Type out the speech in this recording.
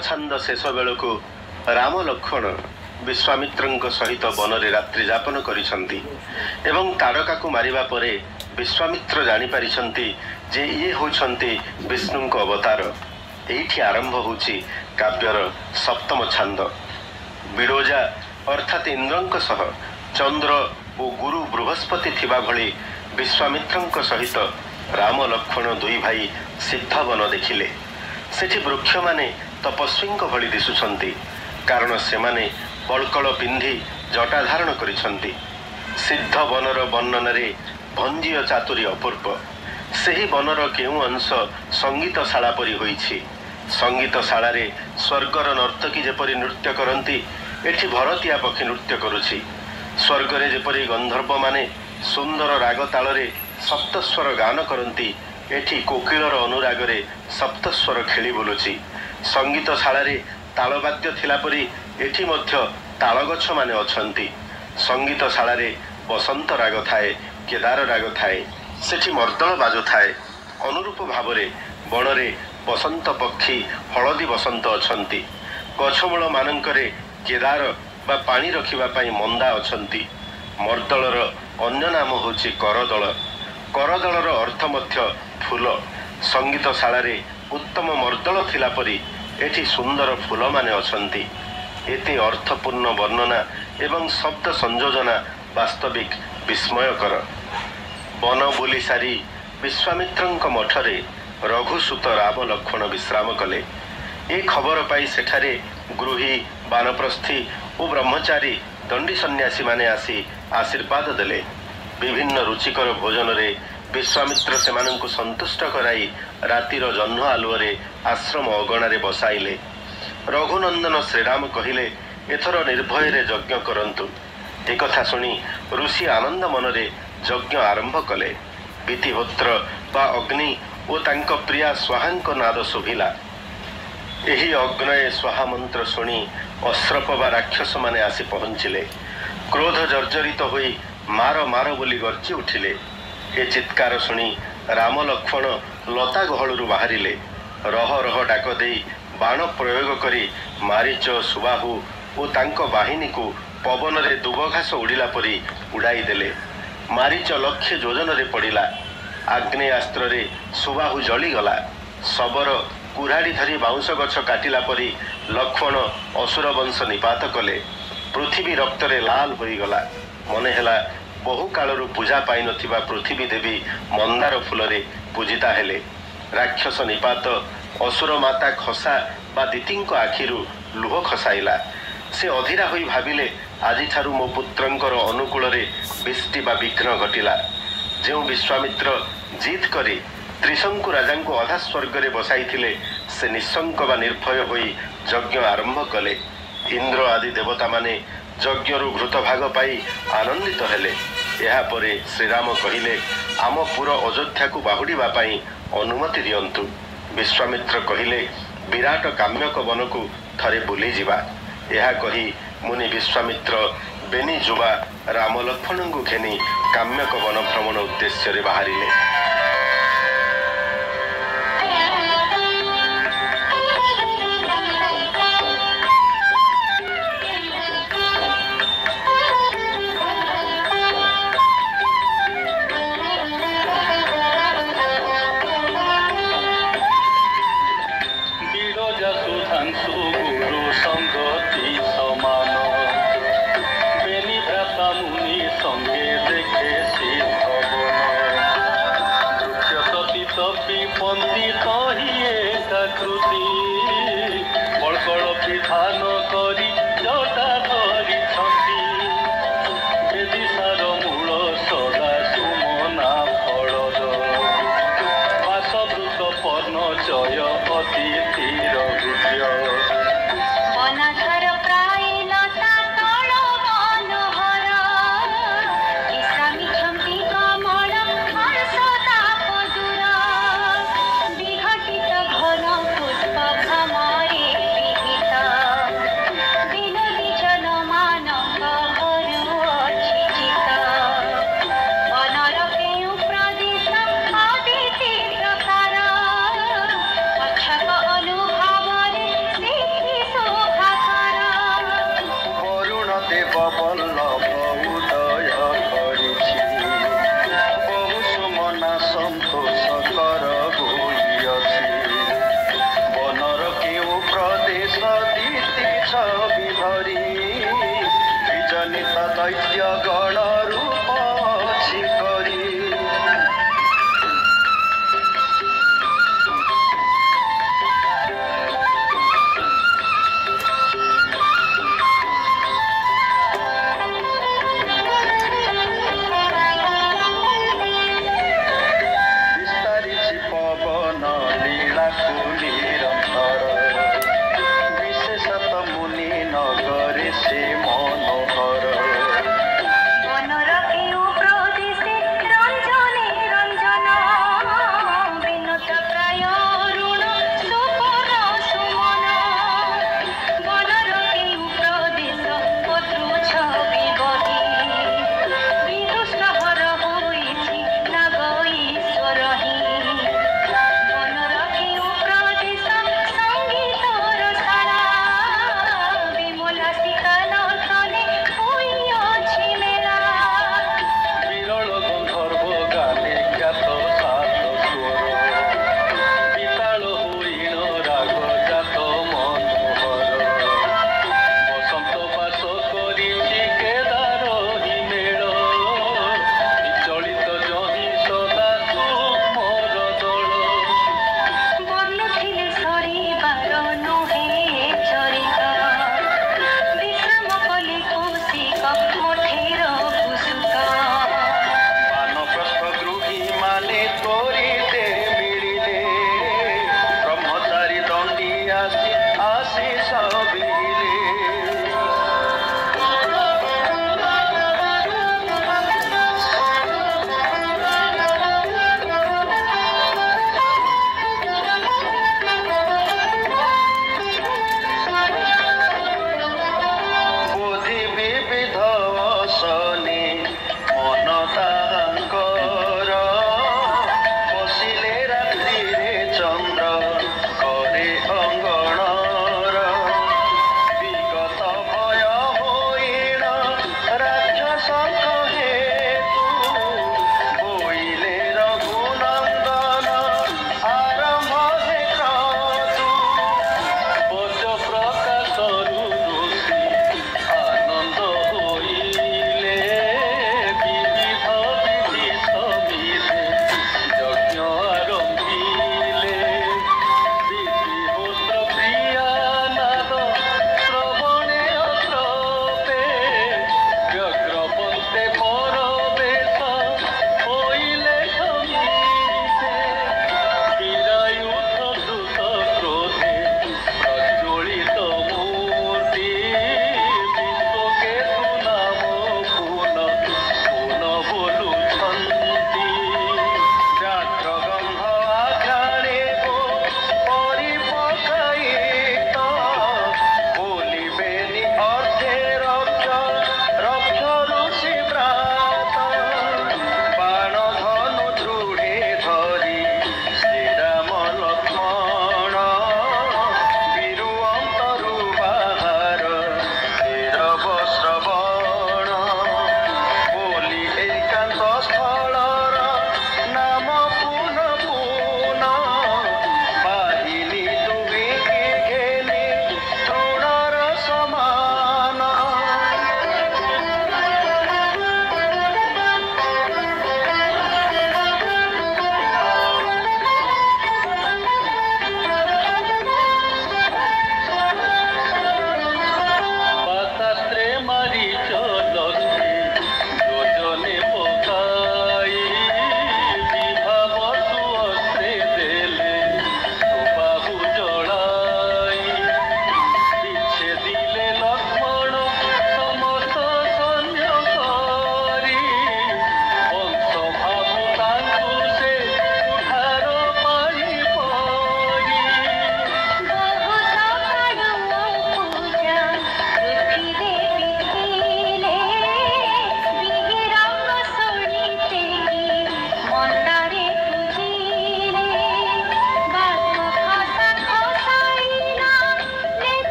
छांद शेष बेलू राम लक्ष्मण विश्वामित्र सहित वन में रात्रि जापन करिसंती एवं तारका को मारिबा परे विश्वामित्र जानिपारी जे ये होछंती विष्णु को अवतार। एठी आरंभ होछि काव्यर सप्तम छांद। बिडोजा अर्थात इंद्रंक सह चंद्र और गुरु बृहस्पति थिबा भली विश्वामित्रंक सहित राम लक्ष्मण दुई भाई सिद्ध वन देखिले। सेठी वृक्ष माने तपस्वींक भली दिसुछंती कारण सेमाने बळकळ पिंधि जटा धारण करिसंती। सिद्ध बनर वर्णन रे भंजीय चातुरी अपूर्व। सेही बनर केउ अंश संगीतशाला परि होइछि। संगीतशाला रे स्वर्गर नर्तकी जेपरि नृत्य करंती एठी भरतिया पक्षी नृत्य करुछि। स्वर्गरे जेपरि गंधर्व माने सुंदर राग ताଳରେ सप्तस्वर गान करंती एठी कोकिलर अनुरागरे सप्तस्वर खेली बुलुछि। संगीतशालारे तालवाद्य थिला परि एठी मध्य तालगछ माने अछंती। संगीतशालारे बसंत राग थाए, केदार राग थाए, सेठी मर्दल बाजु थाए। अनुरूप भावरे बणरे बसंत पक्षी हलदी बसंत अछंती। गछमूल मानंकरे केदार बा पानी रखिबा पई मंदा अछंती। मर्दलर अन्य नाम होछि करदल। करदलर अर्थ मध्य फूल। संगीतशालारे उत्तम मर्दल थिला परि एठी सुंदर फूल माने अछंती। एते अर्थपूर्ण वर्णना एवं शब्द संयोजना वास्तविक विस्मयकर। वन बुली सारी विश्वामित्रंक मठरे रघुसुत राम लक्ष्मण विश्राम कले। ए खबर पाई सेठारे गृही बानप्रस्थी और ब्रह्मचारी दंडी सन्यासी माने आसी आशीर्वाद देले। विभिन्न रुचिकर भोजन रे विश्वामित्र सेमानंकु संतुष्ट कराई रातिर जह्न आलुअरे आश्रम अगणारे बसाइले। रघुनंदन श्रीराम कहिले एथर निर्भय रे यज्ञ करंतु। एक कथा सुनी ऋषि आनंद मनरे यज्ञ आरंभ कले। विधिहोत्र बा अग्नि और तांक प्रिया स्वाहांक नाद शोभिला। एही अग्नये स्वाहा मंत्र सुनी अश्रप बा राक्षस माने आसी पहुंचिले। क्रोध जर्जरित होई मार मार बोली गर्जी उठिले। ए चित्कार सुनी राम लक्ष्मण लता गहलु बाहरिले। रह रह डाक देई बाण प्रयोग करी मारीच सुबाहु और तांक बाहिनी को पवन रे दुबघास उड़िला परी उड़ाई देले। मारीच लक्ष्य योजन रे पड़िला। आग्नेयास्त्र रे सुबाहु जली गला। शबर कुराड़ी धरी बाउंस गछ काटिला परी लक्ष्मण असुर वंश निपात कले। पृथ्वी रक्त रे लाल होई गला। मने हेला बहु कालरू पूजा पाई नथिबा पृथ्वी देवी मंदार फूल रे पूजिता हेले। राक्षस निपात असुर माता खसा बा दितिंक आखिरु लुह खसाइला। से अधीरा होई भाबिले आजि ठारू मो पुत्रंकर अनुकूल रे बिष्टि बा विघ्न घटिला। जेउ विश्वामित्र जीत करी त्रिशंकु राजांको अधा स्वर्ग रे बसाइथिले से निशंक बा निर्भय होई यज्ञ आरंभ कले। इंद्र आदि देवता माने यज्ञरु घृत भाग पाई आनंदित हेले। एहा परे श्रीराम कहिले आम पुर अयोध्या को बाहुड़ीबा पाई अनुमति दियंतु। विश्वामित्र कहिले विराट काम्यक वन को थरे बुली जिबा। एहा कही मुनि विश्वामित्र बेनी जुबा राम लक्ष्मण को घेनी काम्यक वन भ्रमण उद्देश्य रे बाहरिले। जय